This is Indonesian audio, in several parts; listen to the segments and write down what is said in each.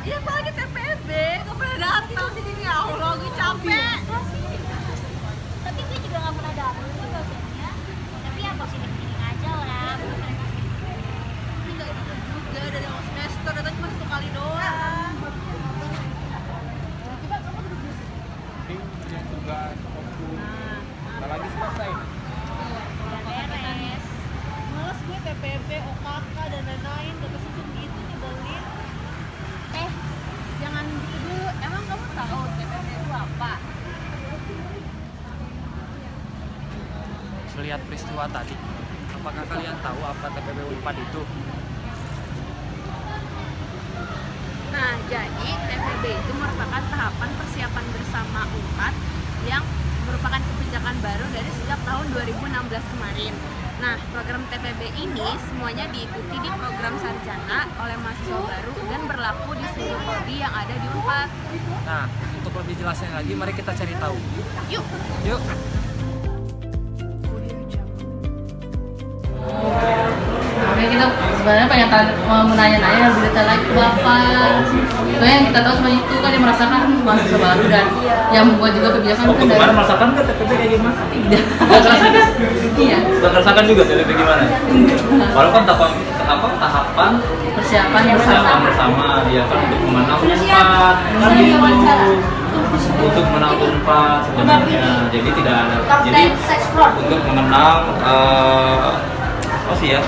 Iya, apalagi TPB, gak pernah datang sini. Ya Allah, gue capek. Tapi gue juga gak pernah datang tuh dosennya. Tapi ya positif thinking aja lah buat mereka sih. Ini gak ikut juga dari awal semester, datang cuma 1 kali doang. Coba kamu duduk di sini. Ini kerjaan tugas, fokus. Bentar lagi selesai. Udah beres. Males gue TPB, OKK, dan lain-lain. Gak kesusun gitu, nyebelin. Jangan gitu dulu. Emang kamu tahu TPB itu apa? Melihat peristiwa tadi, apakah kalian tahu apa TPB Unpad itu? Nah, jadi TPB itu merupakan tahapan persiapan bersama UNPAD yang merupakan kebijakan baru dari sejak tahun 2016 kemarin. Nah, program TPB ini semuanya diikuti di program sarjana oleh mahasiswa baru dan berlaku di seluruh prodi yang ada di UNPAD. Nah, untuk lebih jelasnya lagi, mari kita cari tahu. Yuk! Yuk! Oke, kita sebenarnya pengen menanya-nanya lebih detail lagi ke Bapak. Soalnya yang kita tahu cuma itu kan yang merasakan mahasiswa baru dan yang membuat juga kebijakan kan dari... Kemarin merasakan nggak TPB kayak gimana? Tidak. Nggak merasakan? Iya. Nggak merasakan juga TPB gimana? Walaupun tahapan Persiapan persiapan bersama, ya kan untuk memenang Unpad, kan gitu. Untuk menang Unpad sebenarnya, jadi tidak ada. Jadi untuk mengenal apa sih ya?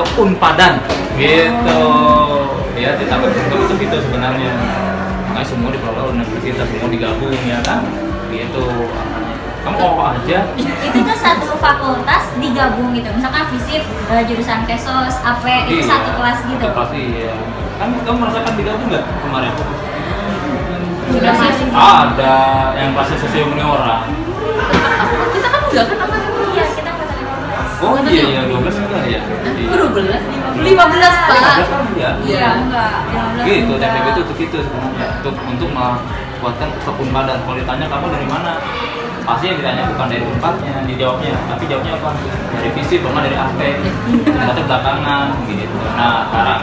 Keunpadan gitu ya, ditambah untuk itu sebenarnya nggak semua di universitas semua digabung ya kan gitu. Kamu aja Itu tuh satu fakultas digabung gitu. Misalkan FISIP, jurusan Kesos, AP, itu iya, satu kelas gitu. satu kelas, iya. Kan kamu merasakan digabung nggak kemarin? Sudah sih. Ada yang kelas sosial orang. Kita kan udah kan apa? Iya, kita pernah. Oh iya iya 12 enggak ya? Baru 15 Pak. 15 kan ya? Iya, enggak. Gitu, TPB itu untuk itu sebenarnya, untuk membuatkan keunpadan. Kalau ditanya kamu dari mana, pasti yang ditanya bukan dari Unpadnya, dijawabnya, tapi jawabnya apa? Dari FISIP, bukan dari AP, ternyata belakangan gitu. Nah sekarang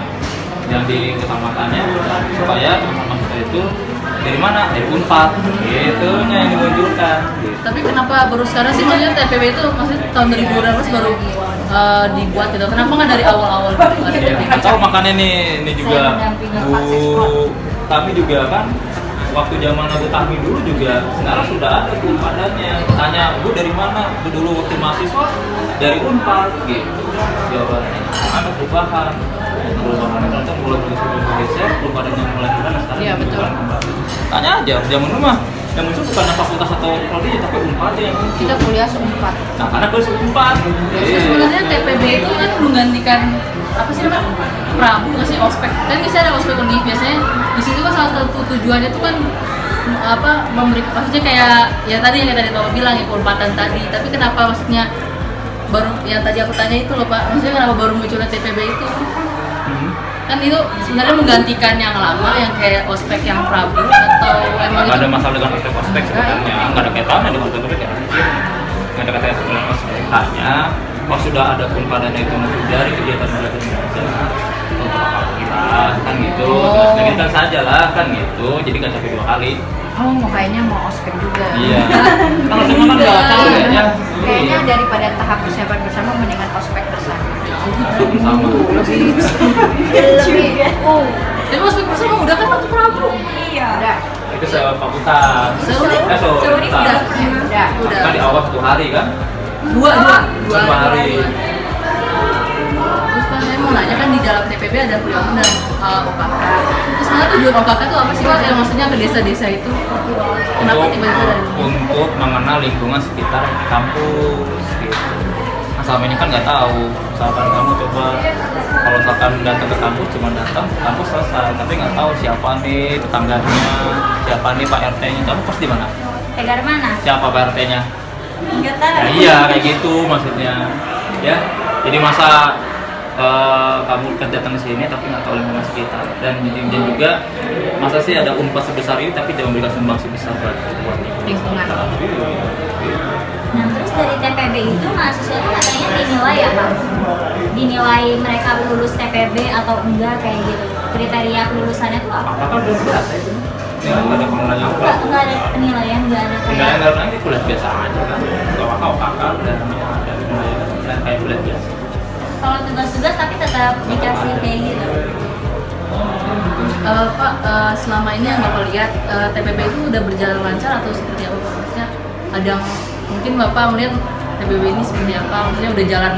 yang diutamakannya supaya teman-teman kita itu dari mana? Dari Unpad, gitu yang dimunculkan. Gitu. Tapi kenapa baru sekarang sih maksudnya TPB itu maksudnya tahun 2012 baru dibuat gitu? Kenapa nggak dari awal-awal gitu? Ya, atau makanya ini juga Bu, kami juga kan waktu zaman Abu Tahmi dulu juga sekarang sudah ada Unpadannya. Tanya Bu dari mana? Bu dulu waktu mahasiswa dari Unpad gitu. Jawabannya ada perubahan. Perubahan itu mulai bergeser, Unpadannya mulai turun sekarang. Iya, betul. Tanya aja zaman dulu mah yang muncul bukan fakultas atau prodi tapi Unpad yang muncul. Kita kuliah se-Unpad. Nah karena kuliah Unpad. Terus sebenarnya TPB itu kan menggantikan apa sih namanya? Prabu nggak sih ospek? Kan biasanya ada ospek univ biasanya di situ kan salah satu tujuannya itu kan apa memberi maksudnya kayak ya tadi yang tadi Bapak bilang ya Unpadan tadi. Tapi kenapa maksudnya baru yang tadi aku tanya itu loh Pak, maksudnya kenapa baru munculnya TPB itu? Kan itu sebenarnya menggantikan yang lama yang kayak ospek yang Prabu atau emang Nggak itu? ada masalah dengan ospek sebenarnya, nggak ada kaitannya dengan ospek ya. Nggak ada kaitannya dengan ospek. Hanya kalau sudah ada Unpadan itu muncul dari kegiatan belajar mengajar untuk apa kita kan gitu. Kita saja lah kan gitu. Jadi nggak capek 2 kali. Oh, mau kayaknya mau ospek juga. Iya. Kalau semua kan nggak tahu kayaknya. Kayaknya daripada tahap persiapan bersama mendingan ospek bersama. Sama. Lebih. Tapi ospek bersama udah kan waktu Prabu. Iya. Udah. Itu fakultas. Seunif fakultas. Udah. Kan di awal 1 hari kan? Dua hari. Terus Pak, saya mau nanya kan di dalam TPB ada kuliah umum dan OKK. Terus sebenarnya tujuan OKK itu apa sih Pak? Yang maksudnya ke desa-desa itu? Kenapa tiba-tiba dari untuk mengenal lingkungan sekitar kampus gitu. Nah, selama ini kan nggak tahu. Misalkan kamu coba kalau misalkan datang ke kampus cuma datang ke kampus selesai, tapi nggak tahu siapa nih tetangganya, siapa nih Pak RT-nya. Kamu pos di mana? Tegar mana? Siapa Pak RT-nya? Enggak tahu. Ya iya kayak gitu maksudnya. Ya. Jadi masa kamu kan datang ke sini tapi nggak tahu lingkungan sekitar dan juga masa sih ada Unpad sebesar ini tapi tidak memberikan sumbangsi besar buat Lingkungan. Nah terus dari TPB itu mahasiswa itu katanya dinilai ya Pak? Dinilai mereka lulus TPB atau enggak kayak gitu. kriteria kelulusannya tuh apa? Apa udah biasa itu? Ya nggak ada penilaian apa? Nggak ada penilaian, nggak ada Penilaian kayak. kalau nanti kuliah biasa aja kan. Kalau kakak udah ada penilaian kayak kuliah biasa. Kalau tugas-tugas tapi tetap dikasih kayak gitu. Terus Pak, selama ini yang Bapak lihat TPB itu udah berjalan lancar atau seperti apa Pak? Maksudnya ada mungkin Bapak melihat TPB ini seperti apa? Maksudnya udah jalan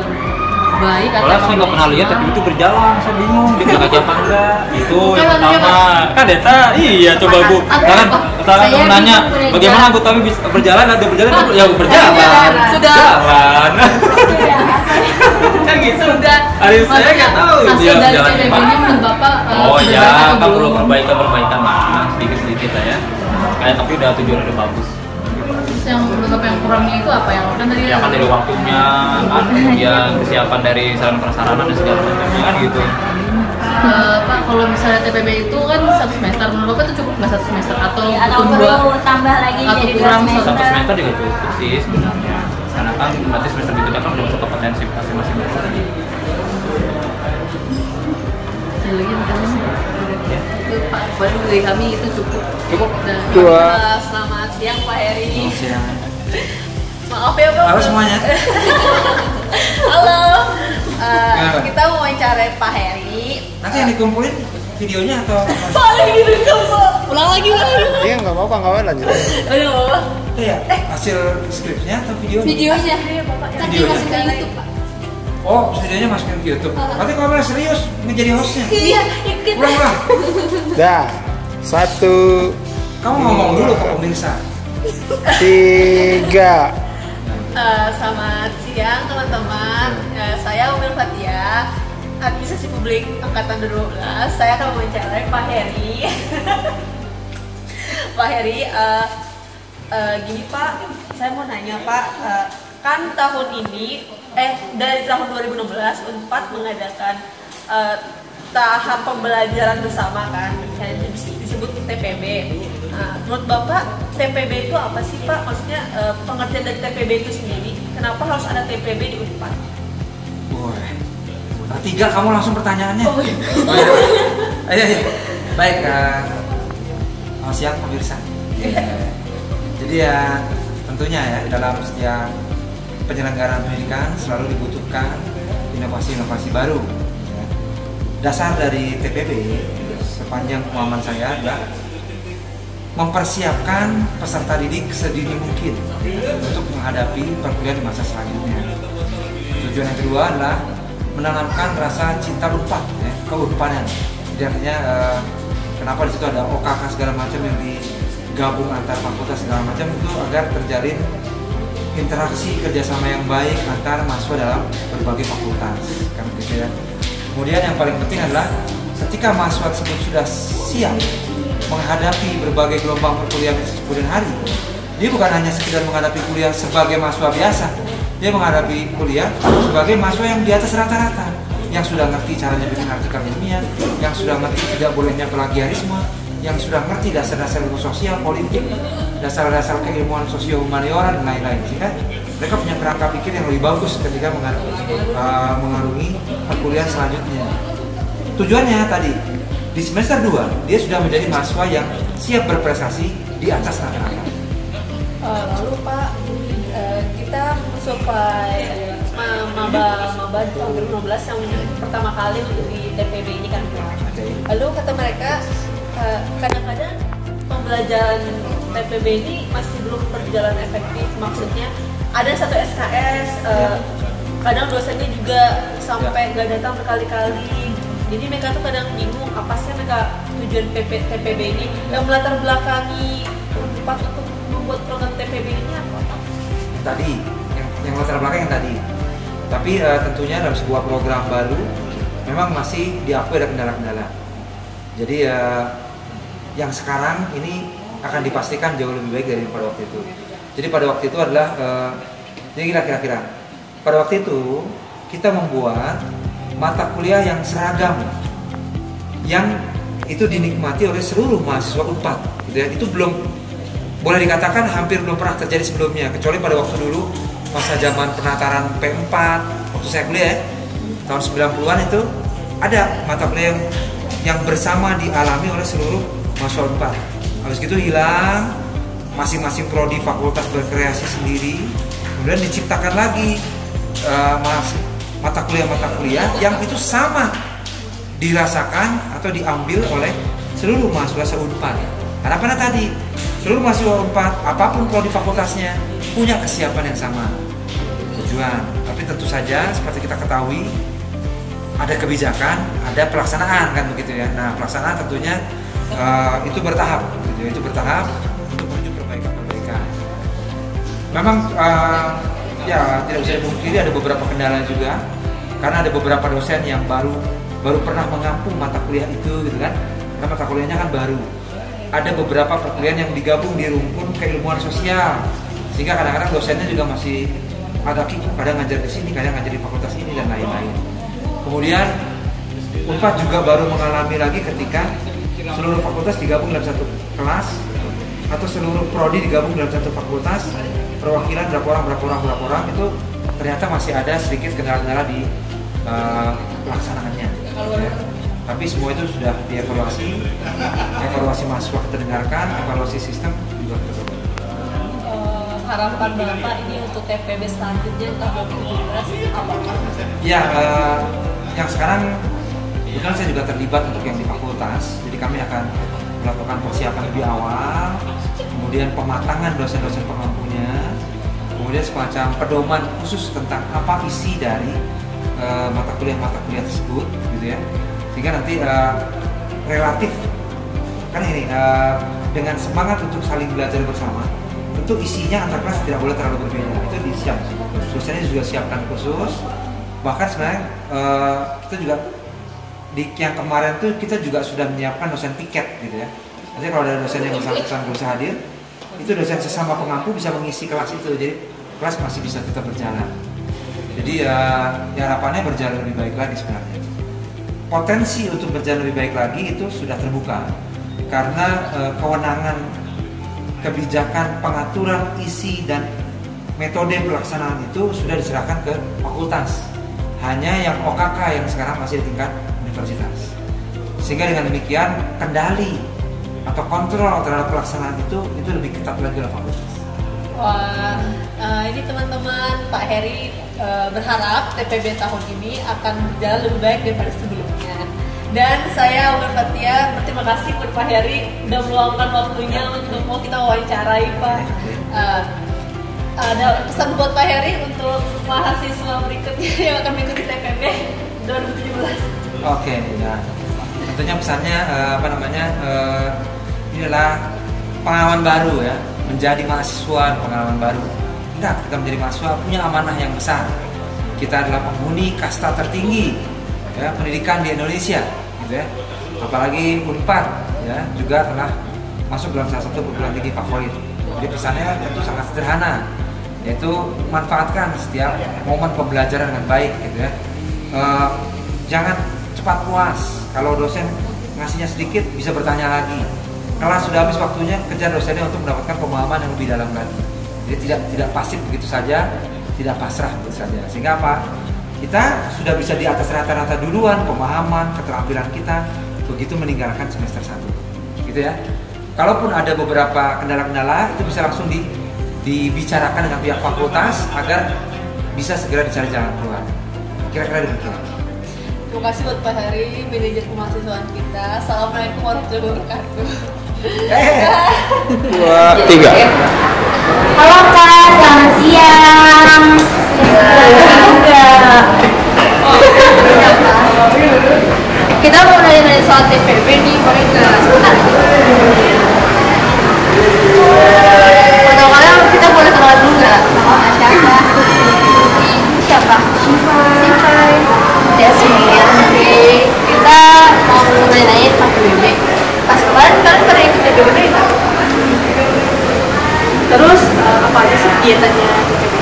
baik atau Soalnya saya nggak pernah lihat tapi itu berjalan, saya bingung dia kerja apa enggak. Itu Bukan, yang maksudnya, pertama. Kan Deta, iya coba Bu. Sekarang Saya kamu nanya bingung berjalan. bagaimana anggota kami bisa berjalan, ada berjalan, ya berjalan. Sudah. Jalan. Kan gitu. Sudah. Arif saya nggak tahu hasil dia dari berjalan TPB gimana. ini menurut Bapak Oh sudah iya, baik atau kan perlu belum? perbaikan lah, sedikit-sedikit lah ya. Kayak tapi udah tujuan udah bagus. Terus yang menurut Bapak yang kurangnya itu apa yang kan tadi Ya kan dari waktunya, kan kemudian kesiapan dari sarana prasarana dan segala macamnya kan gitu. Pak, kalau misalnya TPB itu kan 1 semester, menurut Bapak itu cukup nggak 1 semester atau Atau butuh dua? perlu tambah lagi Atau jadi 2 kurang semester. Satu semester juga cukup sih sebenarnya. Karena kan berarti semester berikutnya kan udah masuk kompetensi masing-masing. Ada lagi mungkin itu Pak, baru dari kami itu cukup. Cukup. Dan, Dua. Selamat siang Pak Heri. Siang. Maaf ya Pak. Halo semuanya. Halo. Kenapa? Kita mau wawancara Pak Heri. Nanti yang dikumpulin videonya atau Pak lagi direkam Pak. Ulang lagi. Iya nggak apa-apa, nggak apa-apa lanjut. Aduh Bapak. iya hasil skripnya atau videonya? Videonya. Tadi Videonya. masih ke YouTube Pak. Oh, videonya masukin ke YouTube. Nanti kalau memang serius menjadi hostnya. Iya, ikut. Ulang. Dah, 1, Kamu ngomong dulu ke pemirsa. 3. Selamat siang teman-teman. Saya Umil Fatia, Administrasi Publik Angkatan 12. Saya akan mewawancarai Pak Heri. Pak Heri, gini Pak, saya mau nanya Pak, kan tahun ini, dari tahun 2016 Unpad mengadakan tahap pembelajaran bersama kan, yang disebut TPB. Menurut Bapak, TPB itu apa sih Pak? Maksudnya pengertian dari TPB itu sendiri, kenapa harus ada TPB di Unpad? Woi. Tiga kamu langsung pertanyaannya. Oh, iya. Ayo. Baik, selamat siang pemirsa. Jadi ya tentunya ya dalam setiap penyelenggaraan pendidikan selalu dibutuhkan inovasi-inovasi baru. Ya. Dasar dari TPB sepanjang pemahaman saya adalah mempersiapkan peserta didik sedini mungkin untuk menghadapi perkuliahan di masa selanjutnya. Tujuan yang kedua adalah menanamkan rasa cinta Unpad, ya, keunpadan. Jadi artinya kenapa di situ ada OKK segala macam yang digabung antar fakultas segala macam itu agar terjalin interaksi kerjasama yang baik antar mahasiswa dalam berbagai fakultas, kan gitu ya. Kemudian yang paling penting adalah ketika mahasiswa tersebut sudah siap menghadapi berbagai gelombang perkuliahan di kemudian hari, dia bukan hanya sekedar menghadapi kuliah sebagai mahasiswa biasa, dia menghadapi kuliah sebagai mahasiswa yang di atas rata-rata, yang sudah ngerti caranya bikin artikel ilmiah, yang sudah ngerti tidak bolehnya plagiarisme, yang sudah ngerti dasar-dasar ilmu sosial, politik, dasar-dasar keilmuan sosio-humaniora dan lain-lain. Sehingga mereka punya kerangka pikir yang lebih bagus ketika mengarungi perkuliahan selanjutnya. Tujuannya tadi, di semester 2 dia sudah menjadi mahasiswa yang siap berprestasi di atas rata-rata. Lalu Pak, kita survei maba tahun 2015 yang pertama kali untuk di TPB ini kan. Lalu kata mereka kadang-kadang pembelajaran TPB ini masih belum berjalan efektif. Maksudnya ada satu SKS, kadang dosennya juga sampai nggak datang berkali-kali. Jadi mereka tuh kadang bingung apa sih mereka tujuan TPB ini, yang melatar belakangi Unpad untuk membuat program TPB ini apa Pak? Tadi yang latar belakang yang tadi. Tapi tentunya dalam sebuah program baru memang masih diakui ada kendala-kendala. Jadi yang sekarang ini akan dipastikan jauh lebih baik dari pada waktu itu. Jadi pada waktu itu adalah jadi kira-kira pada waktu itu kita membuat mata kuliah yang seragam, yang itu dinikmati oleh seluruh mahasiswa Unpad, gitu ya. Itu belum boleh dikatakan hampir belum pernah terjadi sebelumnya, kecuali pada waktu dulu masa zaman penataran P4 waktu saya kuliah ya, tahun 90-an itu ada mata kuliah yang yang bersama dialami oleh seluruh mahasiswa Unpad. Habis itu hilang, masing-masing prodi fakultas berkreasi sendiri, kemudian diciptakan lagi mata kuliah yang itu sama dirasakan atau diambil oleh seluruh mahasiswa Unpad. Harapannya tadi, seluruh mahasiswa Unpad, apapun prodi fakultasnya, punya kesiapan yang sama tujuan. Tapi tentu saja seperti kita ketahui, ada kebijakan, ada pelaksanaan kan begitu ya. Nah, pelaksanaan tentunya itu bertahap, gitu. Itu bertahap untuk menuju perbaikan. Memang ya tidak bisa dipungkiri ada beberapa kendala juga, karena ada beberapa dosen yang baru pernah mengampu mata kuliah itu, gitu kan? Karena mata kuliahnya kan baru. Ada beberapa perkuliahan yang digabung di rumpun keilmuan sosial, sehingga kadang-kadang dosennya juga masih agak kikuk, kadang ngajar di sini, kadang ngajar di fakultas ini dan lain-lain. Kemudian Unpad juga baru mengalami lagi ketika seluruh fakultas digabung dalam satu kelas atau seluruh prodi digabung dalam satu fakultas, perwakilan berapa orang itu ternyata masih ada sedikit kendala-kendala di pelaksanaannya. Ya. Tapi semua itu sudah dievaluasi, evaluasi mahasiswa terdengarkan, evaluasi sistem juga terdengar. Harapan Bapak ini untuk TPB selanjutnya tahun 2017 apa? Ya, yang sekarang bukan saya juga terlibat untuk yang di fakultas, jadi kami akan melakukan persiapan lebih awal, kemudian pematangan dosen-dosen pengampunya, kemudian semacam pedoman khusus tentang apa isi dari mata kuliah tersebut, gitu ya. Sehingga nanti relatif kan ini dengan semangat untuk saling belajar bersama. Tentu isinya antar kelas tidak boleh terlalu berbeda, itu disiap. Dosennya juga siapkan khusus. Bahkan sebenarnya kita juga di yang kemarin tuh kita juga sudah menyiapkan dosen piket, gitu ya. Nanti kalau ada dosen yang bersangkutan bisa hadir, itu dosen sesama pengampu bisa mengisi kelas itu, jadi kelas masih bisa tetap berjalan. Jadi ya harapannya berjalan lebih baik lagi sebenarnya. Potensi untuk berjalan lebih baik lagi itu sudah terbuka karena kewenangan kebijakan pengaturan isi dan metode pelaksanaan itu sudah diserahkan ke fakultas. Hanya yang OKK yang sekarang masih di tingkat universitas. Sehingga dengan demikian kendali atau kontrol terhadap pelaksanaan itu lebih ketat lagi oleh fakultas. Wah, ini teman-teman, Pak Heri berharap TPB tahun ini akan berjalan lebih baik daripada sebelumnya. Dan saya Umar Fatia berterima kasih kepada Pak Heri sudah meluangkan waktunya untuk mau kita wawancarai, Pak. Ada pesan buat Pak Heri untuk mahasiswa berikutnya yang akan mengikuti TPB 2017. Oke, ya. Tentunya pesannya ini adalah pengalaman baru ya, menjadi mahasiswa pengalaman baru. Kita menjadi mahasiswa punya amanah yang besar. Kita adalah penghuni kasta tertinggi ya, pendidikan di Indonesia, gitu ya. Apalagi Unpad ya juga telah masuk dalam salah satu perguruan tinggi favorit. Jadi pesannya tentu sangat sederhana, yaitu manfaatkan setiap momen pembelajaran dengan baik, gitu ya. Jangan cepat puas. Kalau dosen ngasihnya sedikit, bisa bertanya lagi. Kelas sudah habis waktunya, kejar dosennya untuk mendapatkan pemahaman yang lebih dalam lagi. Jadi tidak pasif begitu saja, tidak pasrah begitu saja. Sehingga apa? Kita sudah bisa di atas rata-rata duluan pemahaman, keterampilan kita begitu meninggalkan semester 1. Gitu ya. Kalaupun ada beberapa kendala-kendala, itu bisa langsung dibicarakan dengan pihak fakultas agar bisa segera dicari jalan keluar. Kira-kira demikian. Terima kasih buat Pak Heri, manajer kemahasiswaan kita. Assalamualaikum warahmatullahi wabarakatuh. Dua, tiga. Halo Kak, selamat siang. Kita mau nanya-nanya soal TPB nih, boleh nggak? Sebentar. Pertama kali kita boleh kenalan dulu nggak? Sama siapa? Siapa? Sifai. Jasmine. Oke. Kita mau nanya-nanya tentang TPB. Pas kemarin kalian pernah ikut TPB nggak? Terus apa aja sih kegiatannya TPB?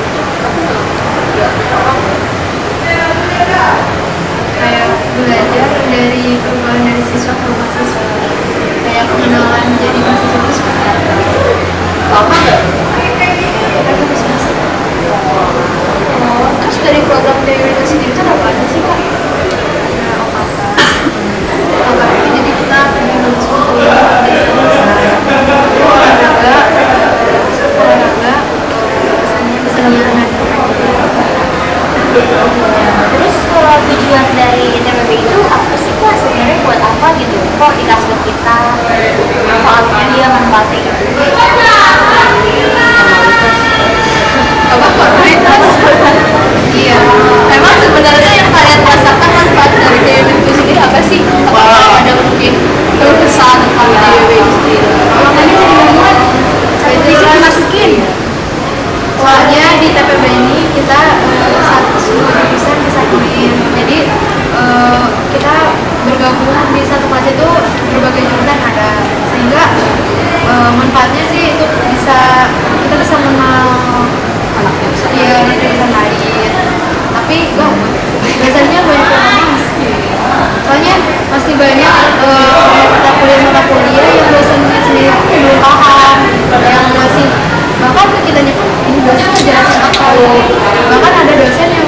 Kayak belajar dari perubahan dari siswa ke mahasiswa, kayak pengenalan jadi mahasiswa itu seperti apa. Lama nggak? Terus dari program TPB itu sendiri itu apa aja sih Kak? Nah, OKK Terus kalau tujuan dari TPB itu apa sih Kak? Sebenarnya buat apa gitu? Kok dikasih ke kita? Manfaatnya dia manfaatnya gitu. Apa prioritas? Iya. Emang sebenarnya yang kalian rasakan manfaat dari TPB itu sendiri apa sih? Apakah ada mungkin keluh kesah tentang TPB itu sendiri? Kalau kalian jadi gangguan, saya dimasukin. Soalnya di TPB ini kita bisa disatuin. Jadi kita bergabung di satu kelas itu berbagai jurusan ada, sehingga manfaatnya sih itu kita bisa mengenal anak jurusan lain. Tapi biasanya banyak yang soalnya masih banyak mata kuliah yang dosennya sendiri belum paham, yang masih bahkan kitanya pun ini dosen jelasin apa, bahkan ada dosen yang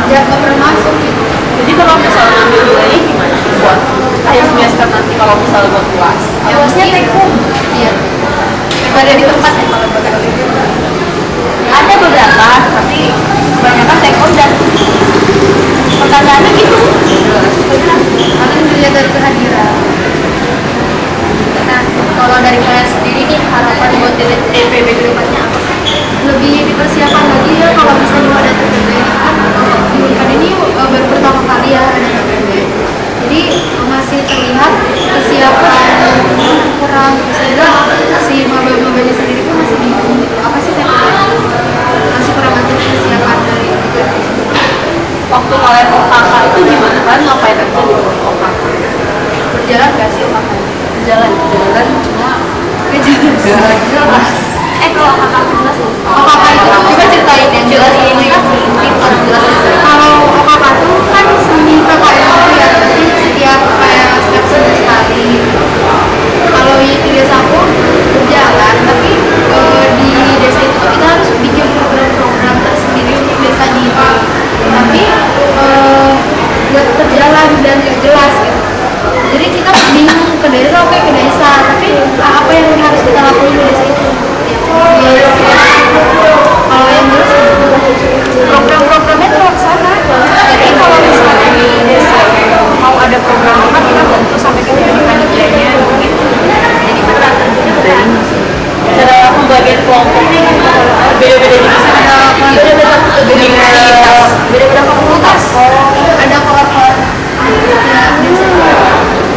nggak pernah masuk gitu. Jadi kalau misalnya ngambil dua ini gimana? Buat kayak semester nanti kalau misalnya buat kelas. Awalnya tekum, iya. Daripada di tempat ya kalau pakai itu. Ada beberapa, tapi kebanyakan take home dan pertanyaannya gitu. Kalian dilihat dari kehadiran. Nah, kalau dari kalian sendiri nih harapan buat TPB ke depannya apa? Lebih dipersiapkan lagi ya kalau misalnya ada TPB kan ini baru pertama kali ya ada TPB. Jadi masih terlihat kesiapan kurang, sehingga si maba-mabanya sendiri pun masih bingung gitu. Apa sih TPB? Masih kurang ada kesiapan dari TPB. Waktu kalian OKK itu gimana? Kalian ngapain aja di OKK? Berjalan gak sih OKK? Jalan cuma jelas. Kalau kakak jelas loh. OKK itu coba ceritain yang jelas ini. Kalau OKK itu kan seni PKL itu ya, jadi setiap semester sekali. Kalau yang di desa aku berjalan, tapi di desa itu kita harus bikin program-program tersendiri untuk desanya itu. Tapi buat berjalan dan gak jelas gitu. Jadi kita bingung ke desa, oke ke desa, tapi apa yang harus kita lakuin di desa itu? Kalau yang jelas program-programnya terlaksana. Jadi kalau misalnya di desa mau ada program apa, kita bantu sampai ke jadi panitianya gitu. Jadi beneran terjadi Cara pembagian kelompoknya beda-beda di sana. beda-beda fakultas. Ada kelompok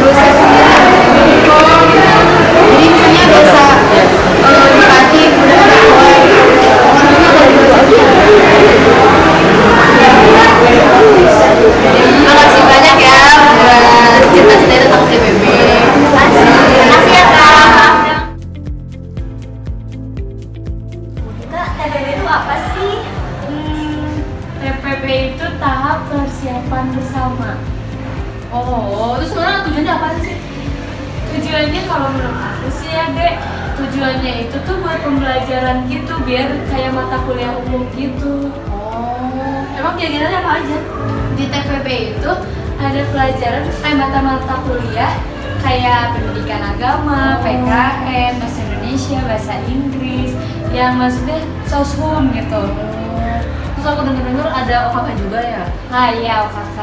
dosen sendiri. Jadi misalnya desa Bupati Terima kasih banyak ya buat cerita-cerita tentang TPB. Terima kasih ya Kak. Kak, TPB itu apa sih? TPB itu tahap persiapan bersama. Oh, terus sebenarnya tujuannya apa sih? Tujuannya kalau menurut aku sih ya Dek, tujuannya itu tuh buat pembelajaran gitu, biar kayak mata kuliah umum gitu. Oh, emang kegiatannya apa aja? Di TPB itu ada pelajaran mata-mata kuliah kayak pendidikan agama, PKN, bahasa Indonesia, bahasa Inggris, yang maksudnya soshum gitu. Terus aku dengar ada OKK juga ya? Nah iya OKK.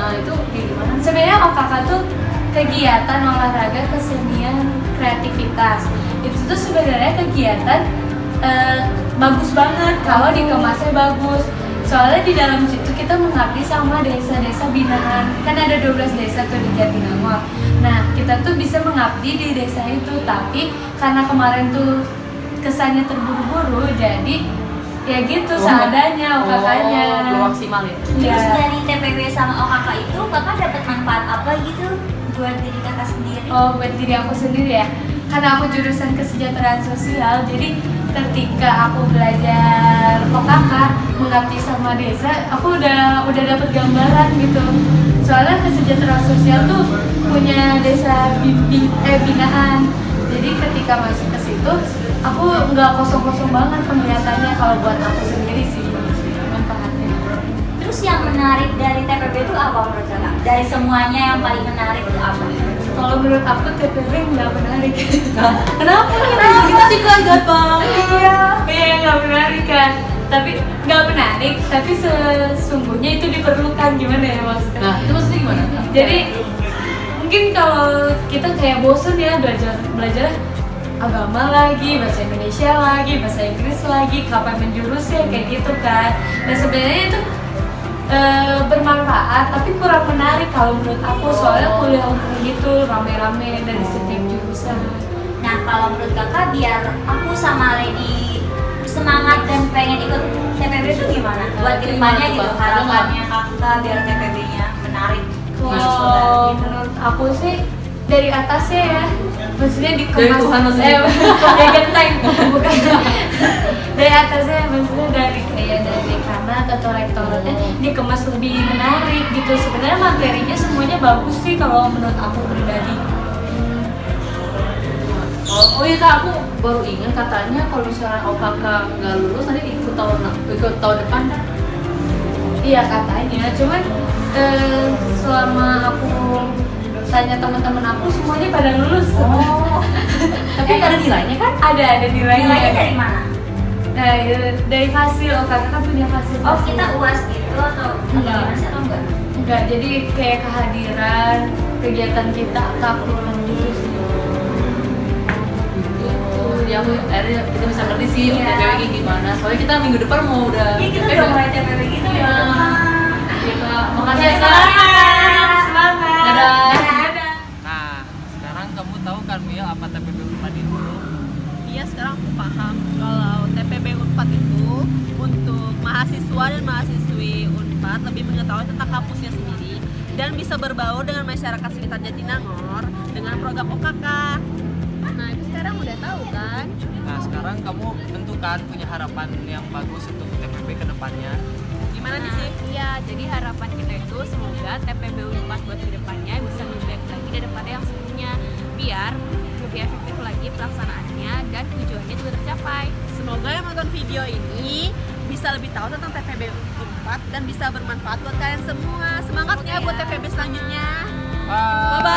Nah itu di mana? Sebenarnya OKK tuh kegiatan olahraga kesenian kreativitas. Itu tuh sebenarnya kegiatan bagus banget kalau dikemasnya bagus. Soalnya di dalam situ kita mengabdi sama desa-desa binaan. Kan ada 12 desa tuh di Jatinangor. Nah, kita tuh bisa mengabdi di desa itu, tapi karena kemarin tuh kesannya terburu-buru, jadi ya gitu seadanya OKK-nya. Belum maksimal ya? Terus Iya. dari TPB sama OKK itu kakak dapat manfaat apa gitu buat diri kakak sendiri? Oh, buat diri aku sendiri ya. Karena aku jurusan kesejahteraan sosial, jadi ketika aku belajar OKK mengabdi sama desa, aku udah dapat gambaran gitu. Soalnya kesejahteraan sosial tuh punya desa binaan. Jadi ketika masuk ke situ, aku nggak kosong-kosong banget penglihatannya kalau buat aku sendiri sih manfaatnya. Terus yang menarik dari TPB itu apa menurut kakak? Dari semuanya yang paling menarik itu apa? Kalau menurut aku TPB nggak menarik. Kenapa? Kita sih kan gampang. Iya nggak menarik kan. tapi nggak menarik, tapi sesungguhnya itu diperlukan. Gimana ya maksudnya? Nah, itu maksudnya gimana? Jadi mungkin kalau kita kayak bosen ya belajar agama lagi, bahasa Indonesia lagi, bahasa Inggris lagi, kapan menjurusnya kayak gitu kan. Nah sebenarnya itu bermanfaat tapi kurang menarik kalau menurut aku, soalnya kuliah umum gitu rame-rame dari setiap jurusan. Nah kalau menurut kakak biar aku sama Lady semangat dan pengen ikut TPB itu gimana? Buat kedepannya gitu, harapannya kakak biar TPB-nya menarik. Kalau menurut aku sih dari atasnya ya, maksudnya dikemas. Dari Tuhan maksudnya. Ya genteng, bukan. Dari atasnya maksudnya dari kayak dari dekanat atau rektoratnya dikemas lebih menarik gitu. Sebenarnya materinya semuanya bagus sih kalau menurut aku pribadi. Oh iya Kak, aku baru ingat katanya kalau misalnya OKK nggak lulus nanti ikut tahun depan kan? Iya katanya, cuman selama aku tanya teman-teman aku semuanya pada lulus. Oh, tapi nggak ada nilainya kan? Ada nilainya. Nilainya dari mana? Nah, dari hasil, kakak kan punya hasil. Oh kita UAS gitu atau Enggak. gimana sih atau enggak? Enggak, jadi kayak kehadiran kegiatan kita keaktifan dulu sih. Jadi aku akhirnya kita bisa ngerti sih Iya. TPB gimana. Soalnya kita minggu depan mau udah. Iya kita udah mulai TPB gitu ya. Iya Kak, makasih ya Kak. Semangat. Dadah. Nah, sekarang kamu tahu kan Mia apa TPB Unpad itu? Iya, sekarang aku paham kalau TPB Unpad itu untuk mahasiswa dan mahasiswi Unpad lebih mengetahui tentang kampusnya sendiri dan bisa berbaur dengan masyarakat sekitar Jatinangor dengan program OKK. Nah, itu sekarang udah tahu kan? Nah, sekarang kamu tentukan punya harapan yang bagus untuk TPB ke depannya. Gimana nih sih? Iya, jadi harapan kita itu semoga TPB Unpad buat kedepannya bisa lebih baik lagi daripada yang sebelumnya, biar lebih efektif lagi pelaksanaannya dan tujuannya juga tercapai. Semoga yang nonton video ini bisa lebih tahu tentang TPB Unpad dan bisa bermanfaat buat kalian semua. Semangat ya buat TPB selanjutnya. Bye.